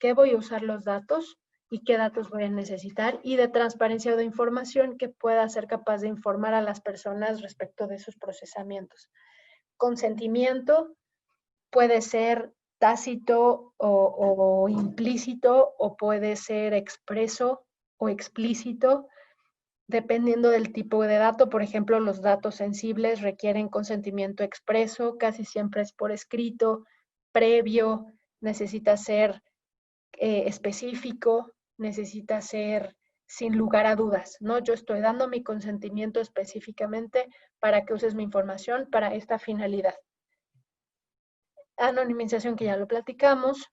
qué voy a usar los datos y qué datos voy a necesitar, y de transparencia o de información que pueda ser capaz de informar a las personas respecto de sus procesamientos. Consentimiento puede ser tácito o implícito, o puede ser expreso o explícito, dependiendo del tipo de dato. Por ejemplo, los datos sensibles requieren consentimiento expreso, casi siempre es por escrito, previo, necesita ser específico, necesita ser sin lugar a dudas, ¿no? Yo estoy dando mi consentimiento específicamente para que uses mi información para esta finalidad. Anonimización, que ya lo platicamos.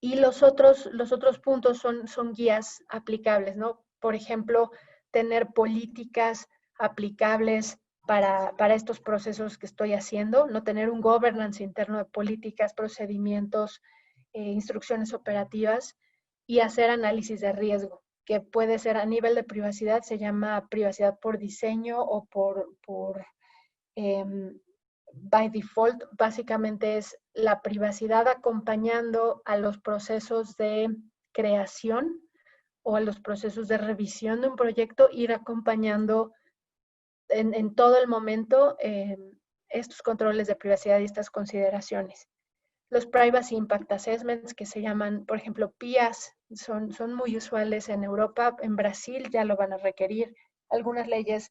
Y los otros puntos son guías aplicables, ¿no? Por ejemplo, tener políticas aplicables para estos procesos que estoy haciendo, no tener un governance interno de políticas, procedimientos, instrucciones operativas, y hacer análisis de riesgo, que puede ser a nivel de privacidad, se llama privacidad por diseño o por by default. Básicamente es la privacidad acompañando a los procesos de creación o a los procesos de revisión de un proyecto, ir acompañando en todo el momento estos controles de privacidad y estas consideraciones. Los Privacy Impact Assessments, que se llaman, por ejemplo, PIAs, son muy usuales en Europa. En Brasil ya lo van a requerir. Algunas leyes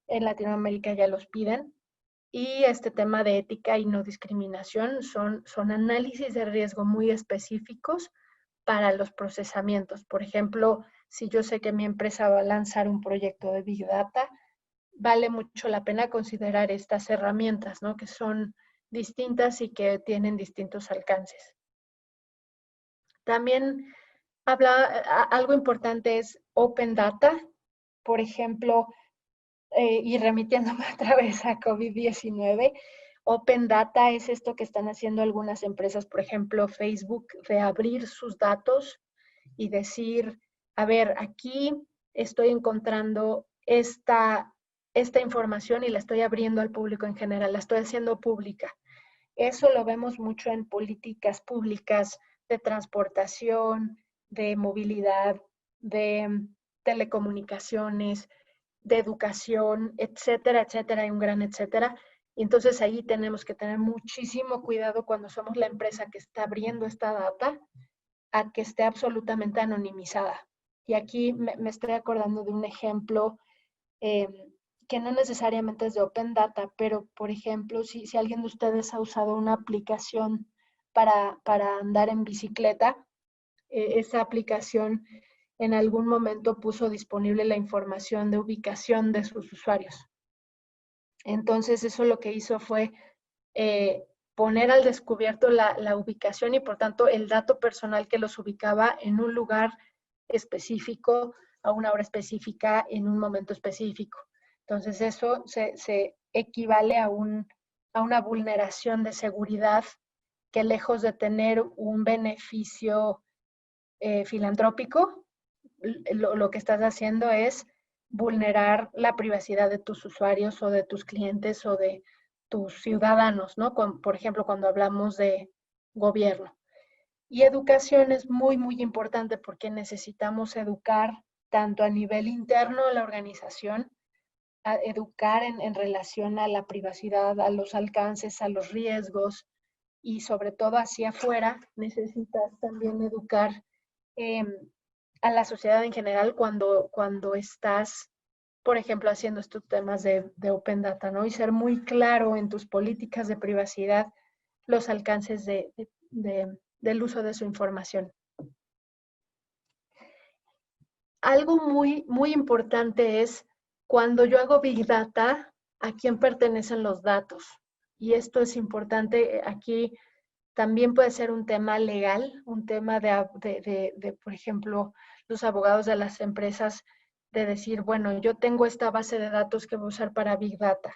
en Latinoamérica ya los piden. Y este tema de ética y no discriminación son análisis de riesgo muy específicos para los procesamientos. Por ejemplo, si yo sé que mi empresa va a lanzar un proyecto de Big Data, vale mucho la pena considerar estas herramientas, ¿no? Que son distintas y que tienen distintos alcances. También algo importante es Open Data. Por ejemplo, y remitiéndome otra vez a COVID-19, Open Data es esto que están haciendo algunas empresas, por ejemplo, Facebook, de abrir sus datos y decir, a ver, aquí estoy encontrando esta información y la estoy abriendo al público en general, la estoy haciendo pública. Eso lo vemos mucho en políticas públicas de transportación, de movilidad, de telecomunicaciones, de educación, etcétera, etcétera, hay un gran etcétera. Y entonces ahí tenemos que tener muchísimo cuidado cuando somos la empresa que está abriendo esta data, a que esté absolutamente anonimizada. Y aquí me estoy acordando de un ejemplo que no necesariamente es de Open Data, pero por ejemplo, si alguien de ustedes ha usado una aplicación para andar en bicicleta, esa aplicación en algún momento puso disponible la información de ubicación de sus usuarios. Entonces eso lo que hizo fue poner al descubierto la ubicación y por tanto el dato personal que los ubicaba en un lugar específico, a una hora específica, en un momento específico. Entonces eso se equivale a una vulneración de seguridad que, lejos de tener un beneficio filantrópico, lo que estás haciendo es vulnerar la privacidad de tus usuarios o de tus clientes o de tus ciudadanos, ¿no? Por ejemplo, cuando hablamos de gobierno. Y educación es muy, muy importante porque necesitamos educar tanto a nivel interno de la organización, a educar en relación a la privacidad, a los alcances, a los riesgos, y sobre todo hacia afuera necesitas también educar a la sociedad en general cuando estás, por ejemplo, haciendo estos temas de Open Data, ¿no? Y ser muy claro en tus políticas de privacidad, los alcances del uso de su información. Algo muy, muy importante es, cuando yo hago Big Data, ¿a quién pertenecen los datos? Y esto es importante. Aquí también puede ser un tema legal, un tema de, por ejemplo, los abogados de las empresas, de decir, bueno, yo tengo esta base de datos que voy a usar para Big Data.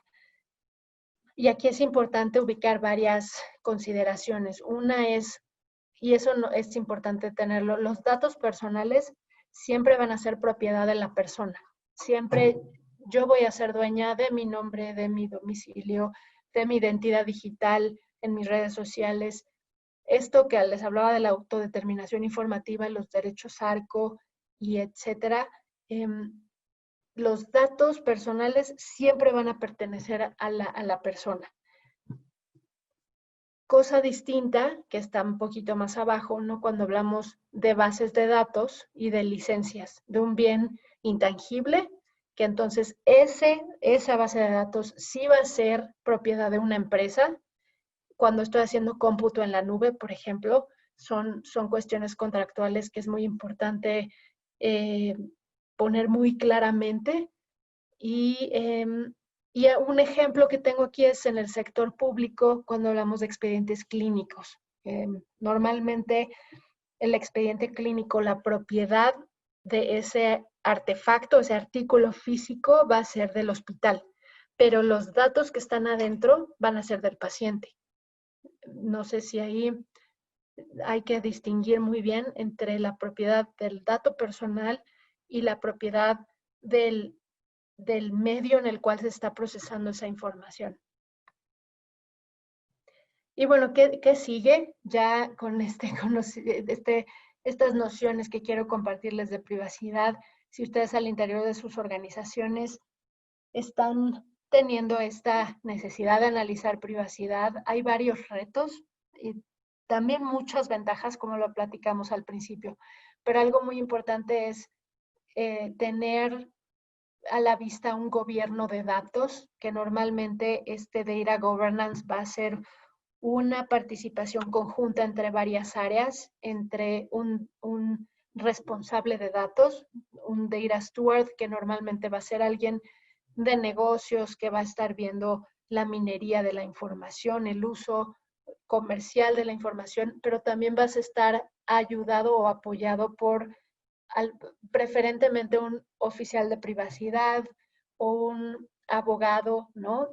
Y aquí es importante ubicar varias consideraciones. Una es, y eso no, es importante tenerlo, los datos personales siempre van a ser propiedad de la persona. Siempre yo voy a ser dueña de mi nombre, de mi domicilio, de mi identidad digital, en mis redes sociales. esto que les hablaba de la autodeterminación informativa, los derechos ARCO y etcétera, los datos personales siempre van a pertenecer a la persona. Cosa distinta, que está un poquito más abajo, ¿no? Cuando hablamos de bases de datos y de licencias, de un bien intangible, que entonces esa base de datos sí va a ser propiedad de una empresa. Cuando estoy haciendo cómputo en la nube, por ejemplo, son cuestiones contractuales que es muy importante poner muy claramente. Y un ejemplo que tengo aquí es en el sector público, cuando hablamos de expedientes clínicos. Normalmente el expediente clínico, la propiedad de ese artefacto, ese artículo físico va a ser del hospital, pero los datos que están adentro van a ser del paciente. No sé si ahí hay que distinguir muy bien entre la propiedad del dato personal y la propiedad del medio en el cual se está procesando esa información. Y bueno, ¿qué sigue? Ya con estas nociones que quiero compartirles de privacidad, si ustedes al interior de sus organizaciones están teniendo esta necesidad de analizar privacidad, hay varios retos y también muchas ventajas, como lo platicamos al principio. Pero algo muy importante es tener a la vista un gobierno de datos, que normalmente este data governance va a ser una participación conjunta entre varias áreas, entre un responsable de datos, un data steward, que normalmente va a ser alguien de negocios que va a estar viendo la minería de la información, el uso comercial de la información, pero también vas a estar ayudado o apoyado por preferentemente un oficial de privacidad o un abogado, ¿no?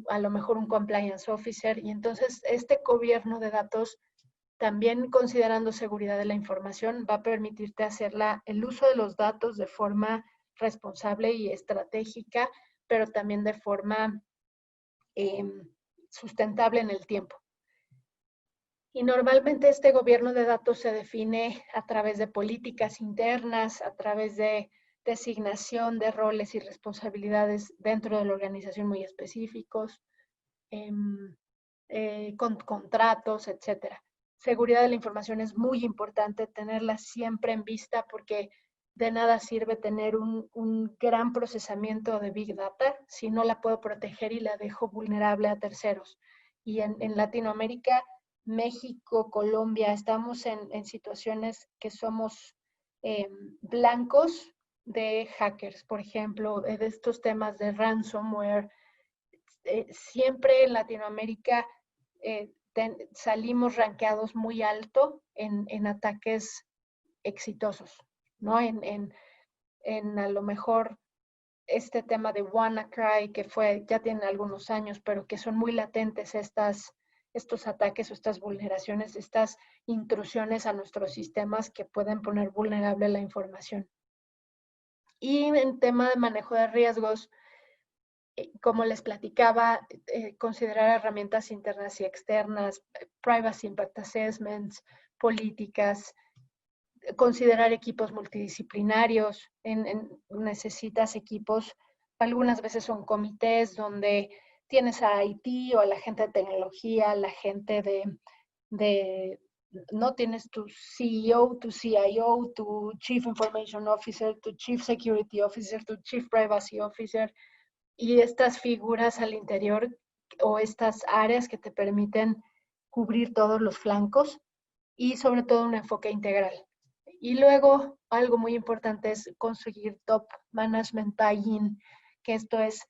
A lo mejor un compliance officer. Y entonces este gobierno de datos, también considerando seguridad de la información, va a permitirte hacer el uso de los datos de forma responsable y estratégica, pero también de forma sustentable en el tiempo. Y normalmente este gobierno de datos se define a través de políticas internas, a través de designación de roles y responsabilidades dentro de la organización muy específicos, con contratos, etcétera. Seguridad de la información es muy importante tenerla siempre en vista porque de nada sirve tener un gran procesamiento de Big Data si no la puedo proteger y la dejo vulnerable a terceros. Y en Latinoamérica, México, Colombia, estamos en situaciones que somos blancos de hackers, por ejemplo, de estos temas de ransomware. Siempre en Latinoamérica salimos rankeados muy alto en ataques exitosos, ¿no? En a lo mejor este tema de WannaCry, que ya tiene algunos años, pero que son muy latentes estos ataques o estas vulneraciones, estas intrusiones a nuestros sistemas que pueden poner vulnerable la información. Y en tema de manejo de riesgos, como les platicaba, considerar herramientas internas y externas, privacy impact assessments, políticas, considerar equipos multidisciplinarios, necesitas equipos, algunas veces son comités donde tienes a IT o a la gente de tecnología, la gente no tienes tu CEO, tu CIO, tu Chief Information Officer, tu Chief Security Officer, tu Chief Privacy Officer, y estas figuras al interior o estas áreas que te permiten cubrir todos los flancos y sobre todo un enfoque integral. Y luego, algo muy importante es conseguir top management buy-in, que esto es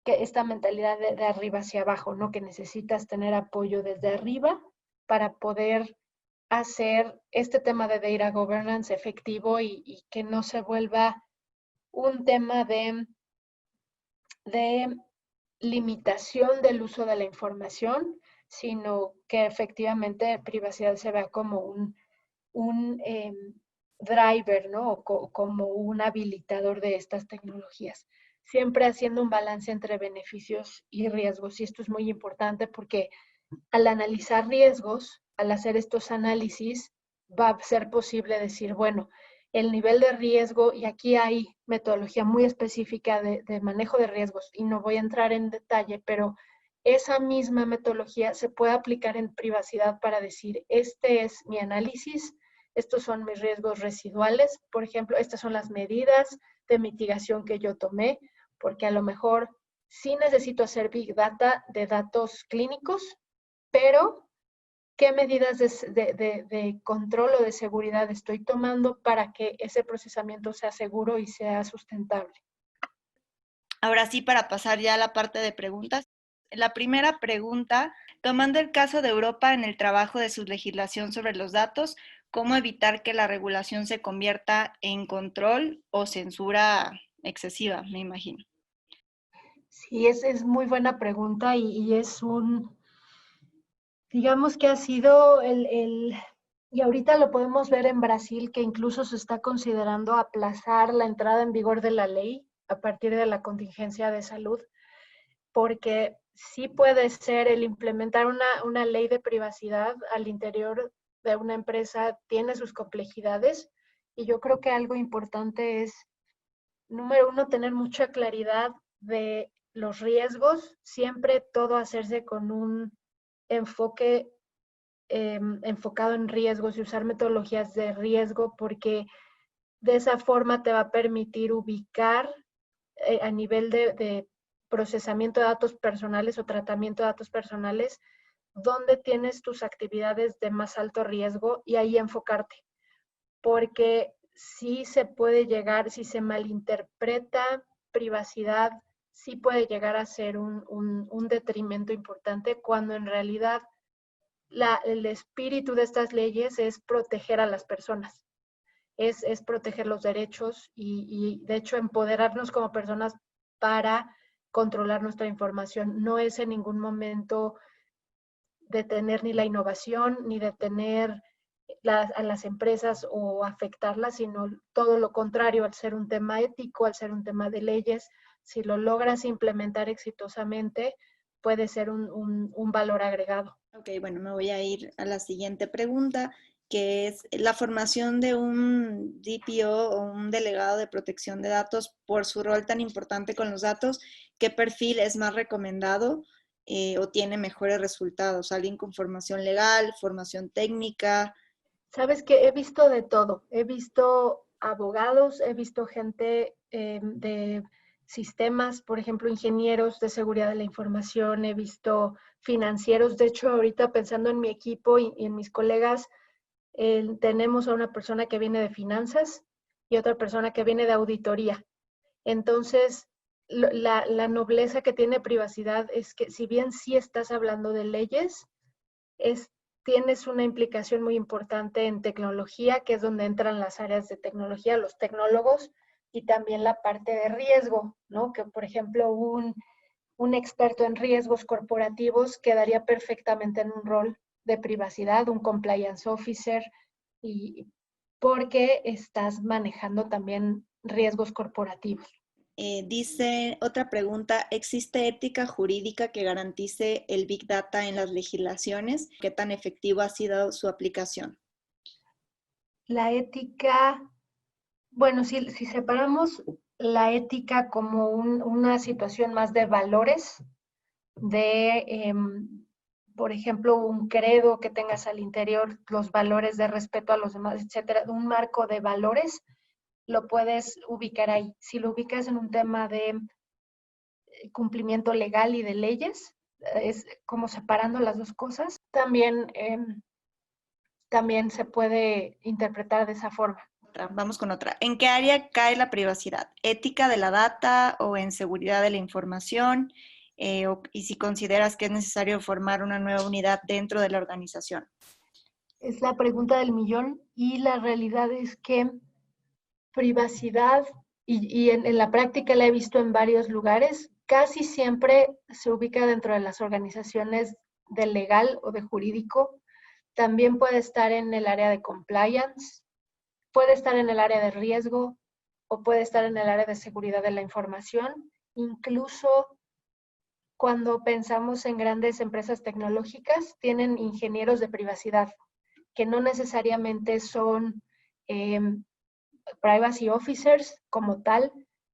que esta mentalidad de arriba hacia abajo, ¿no? Que necesitas tener apoyo desde arriba para poder hacer este tema de data governance efectivo y que no se vuelva un tema de limitación del uso de la información, sino que efectivamente privacidad se vea como un driver, ¿no? O como un habilitador de estas tecnologías. Siempre haciendo un balance entre beneficios y riesgos. Y esto es muy importante porque al analizar riesgos al hacer estos análisis, va a ser posible decir, bueno, el nivel de riesgo, y aquí hay metodología muy específica de manejo de riesgos, y no voy a entrar en detalle, pero esa misma metodología se puede aplicar en privacidad para decir, este es mi análisis, estos son mis riesgos residuales, por ejemplo, estas son las medidas de mitigación que yo tomé, porque a lo mejor sí necesito hacer Big Data de datos clínicos, pero ¿qué medidas de control o de seguridad estoy tomando para que ese procesamiento sea seguro y sea sustentable? Ahora sí, para pasar ya a la parte de preguntas. La primera pregunta, tomando el caso de Europa en el trabajo de su legislación sobre los datos, ¿cómo evitar que la regulación se convierta en control o censura excesiva, me imagino? Sí, es muy buena pregunta y es digamos que ha sido y ahorita lo podemos ver en Brasil, que incluso se está considerando aplazar la entrada en vigor de la ley a partir de la contingencia de salud, porque sí puede ser el implementar una ley de privacidad al interior de una empresa, tiene sus complejidades, y yo creo que algo importante es, número uno, tener mucha claridad de los riesgos, siempre todo hacerse con un enfoque enfocado en riesgos y usar metodologías de riesgo, porque de esa forma te va a permitir ubicar a nivel de procesamiento de datos personales o tratamiento de datos personales, dónde tienes tus actividades de más alto riesgo y ahí enfocarte. Porque sí se puede llegar, si se malinterpreta privacidad, sí puede llegar a ser un detrimento importante cuando en realidad el espíritu de estas leyes es proteger a las personas, es proteger los derechos y de hecho empoderarnos como personas para controlar nuestra información. No es en ningún momento detener ni la innovación, ni detener a las empresas o afectarlas, sino todo lo contrario, al ser un tema ético, al ser un tema de leyes, si lo logras implementar exitosamente, puede ser un valor agregado. Ok, bueno, me voy a ir a la siguiente pregunta, que es la formación de un DPO o un delegado de protección de datos por su rol tan importante con los datos. ¿Qué perfil es más recomendado o tiene mejores resultados? ¿Alguien con formación legal, formación técnica? Sabes que he visto de todo. He visto abogados, he visto gente de sistemas, por ejemplo, ingenieros de seguridad de la información, he visto financieros. De hecho, ahorita pensando en mi equipo y en mis colegas, tenemos a una persona que viene de finanzas y otra persona que viene de auditoría. Entonces, la nobleza que tiene privacidad es que si bien sí estás hablando de leyes, es, tienes una implicación muy importante en tecnología, que es donde entran las áreas de tecnología, los tecnólogos, y también la parte de riesgo, ¿no? Que, por ejemplo, un experto en riesgos corporativos quedaría perfectamente en un rol de privacidad, un compliance officer, y porque estás manejando también riesgos corporativos. Dice otra pregunta, ¿existe ética jurídica que garantice el Big Data en las legislaciones? ¿Qué tan efectiva ha sido su aplicación? La ética, bueno, si separamos la ética como una situación más de valores, de, por ejemplo, un credo que tengas al interior, los valores de respeto a los demás, etcétera, un marco de valores, lo puedes ubicar ahí. Si lo ubicas en un tema de cumplimiento legal y de leyes, es como separando las dos cosas, también se puede interpretar de esa forma. Vamos con otra. ¿En qué área cae la privacidad? ¿Ética de la data o en seguridad de la información? Y si consideras que es necesario formar una nueva unidad dentro de la organización. Es la pregunta del millón y la realidad es que privacidad, y en la práctica la he visto en varios lugares, casi siempre se ubica dentro de las organizaciones de legal o de jurídico. También puede estar en el área de compliance, puede estar en el área de riesgo o puede estar en el área de seguridad de la información. Incluso cuando pensamos en grandes empresas tecnológicas, tienen ingenieros de privacidad, que no necesariamente son privacy officers como tal,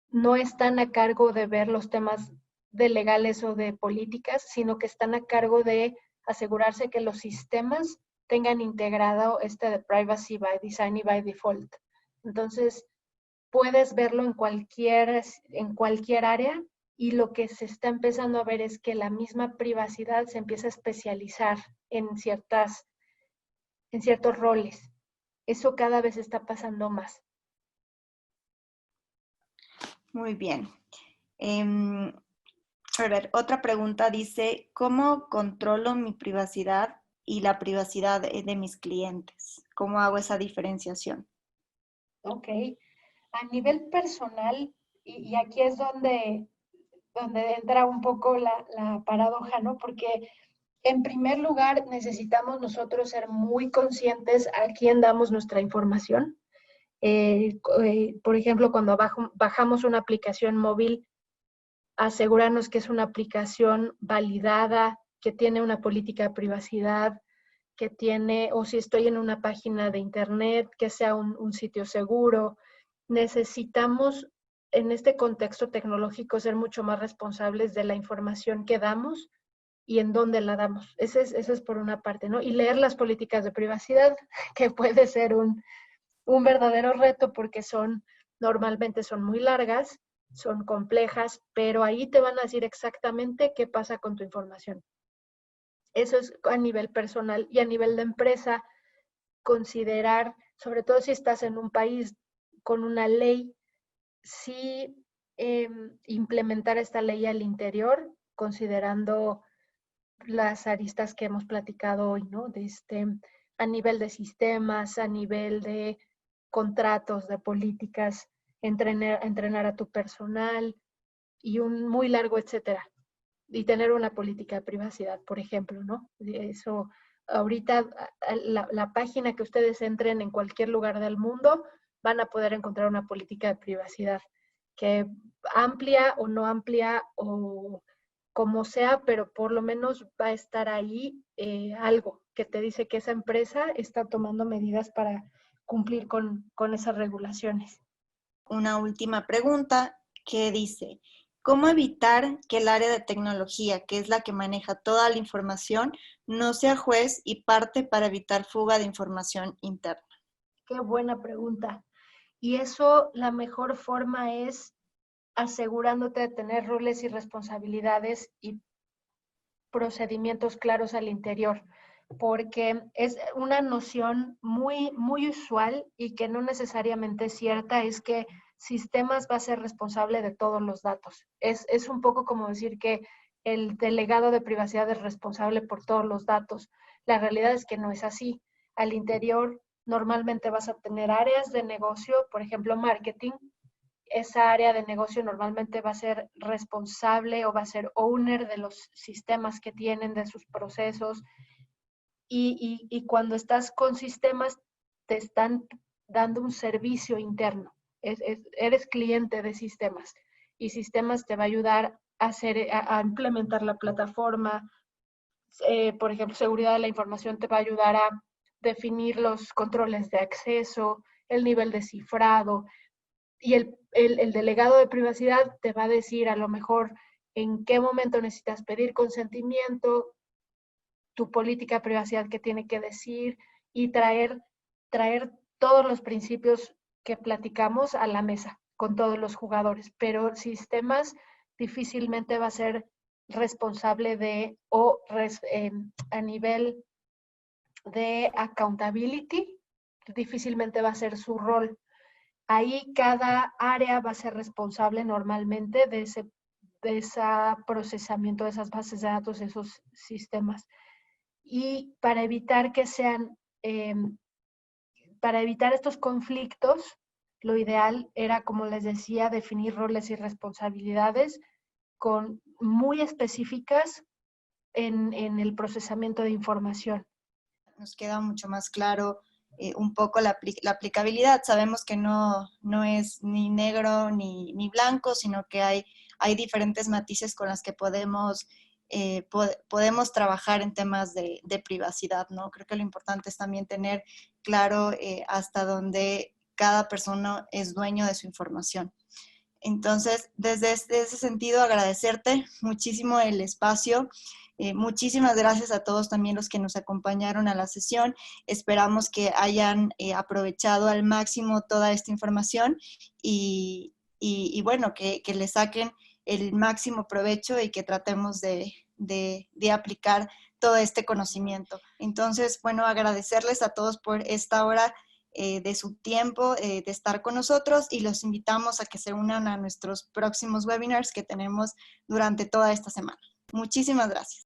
no están a cargo de ver los temas de legales o de políticas, sino que están a cargo de asegurarse que los sistemas tengan integrado de privacy by design y by default. Entonces, puedes verlo en cualquier área, y lo que se está empezando a ver es que la misma privacidad se empieza a especializar en ciertos roles. Eso cada vez está pasando más. Muy bien. A ver, otra pregunta dice, ¿cómo controlo mi privacidad y la privacidad de mis clientes? ¿Cómo hago esa diferenciación? Ok. A nivel personal, y aquí es donde entra un poco la paradoja, ¿no? Porque en primer lugar necesitamos nosotros ser muy conscientes a quién damos nuestra información. Por ejemplo, cuando bajamos una aplicación móvil, asegurarnos que es una aplicación validada, que tiene una política de privacidad, que tiene, o si estoy en una página de internet, que sea un sitio seguro. Necesitamos, en este contexto tecnológico, ser mucho más responsables de la información que damos y en dónde la damos. Eso es por una parte, ¿no? Y leer las políticas de privacidad, que puede ser un verdadero reto porque normalmente son muy largas, son complejas, pero ahí te van a decir exactamente qué pasa con tu información. Eso es a nivel personal, y a nivel de empresa, considerar, sobre todo si estás en un país con una ley, sí implementar esta ley al interior, considerando las aristas que hemos platicado hoy, ¿no? A nivel de sistemas, a nivel de contratos, de políticas, entrenar a tu personal y un muy largo etcétera. Y tener una política de privacidad, por ejemplo, ¿no? Eso, ahorita, la página que ustedes entren en cualquier lugar del mundo, van a poder encontrar una política de privacidad, que amplia o no amplia o como sea, pero por lo menos va a estar ahí algo que te dice que esa empresa está tomando medidas para cumplir con esas regulaciones. Una última pregunta que dice, ¿cómo evitar que el área de tecnología, que es la que maneja toda la información, no sea juez y parte para evitar fuga de información interna? Qué buena pregunta. Y eso, la mejor forma es asegurándote de tener roles y responsabilidades y procedimientos claros al interior, porque es una noción muy, muy usual y que no necesariamente es cierta, es que sistemas va a ser responsable de todos los datos. Es un poco como decir que el delegado de privacidad es responsable por todos los datos. La realidad es que no es así. Al interior normalmente vas a tener áreas de negocio, por ejemplo, marketing. Esa área de negocio normalmente va a ser responsable o va a ser owner de los sistemas que tienen, de sus procesos. Y cuando estás con sistemas, te están dando un servicio interno. Eres cliente de sistemas, y sistemas te va a ayudar a implementar la plataforma. Por ejemplo, seguridad de la información te va a ayudar a definir los controles de acceso, el nivel de cifrado, y el delegado de privacidad te va a decir a lo mejor en qué momento necesitas pedir consentimiento, tu política de privacidad que tiene que decir, y traer todos los principios que platicamos a la mesa con todos los jugadores. Pero sistemas difícilmente va a ser responsable a nivel de accountability, difícilmente va a ser su rol. Ahí cada área va a ser responsable normalmente de ese procesamiento de esas bases de datos, de esos sistemas. Y para evitar estos conflictos, lo ideal era, como les decía, definir roles y responsabilidades muy específicas en el procesamiento de información. Nos queda mucho más claro un poco la aplicabilidad. Sabemos que no es ni negro ni blanco, sino que hay hay diferentes matices con las que podemos trabajar en temas de privacidad, ¿no? Creo que lo importante es también tener claro hasta dónde cada persona es dueño de su información. Entonces, desde ese sentido, agradecerte muchísimo el espacio. Muchísimas gracias a todos también los que nos acompañaron a la sesión. Esperamos que hayan aprovechado al máximo toda esta información y bueno, que le saquen el máximo provecho y que tratemos de aplicar todo este conocimiento. Entonces, bueno, agradecerles a todos por esta hora de su tiempo, de estar con nosotros, y los invitamos a que se unan a nuestros próximos webinars que tenemos durante toda esta semana. Muchísimas gracias.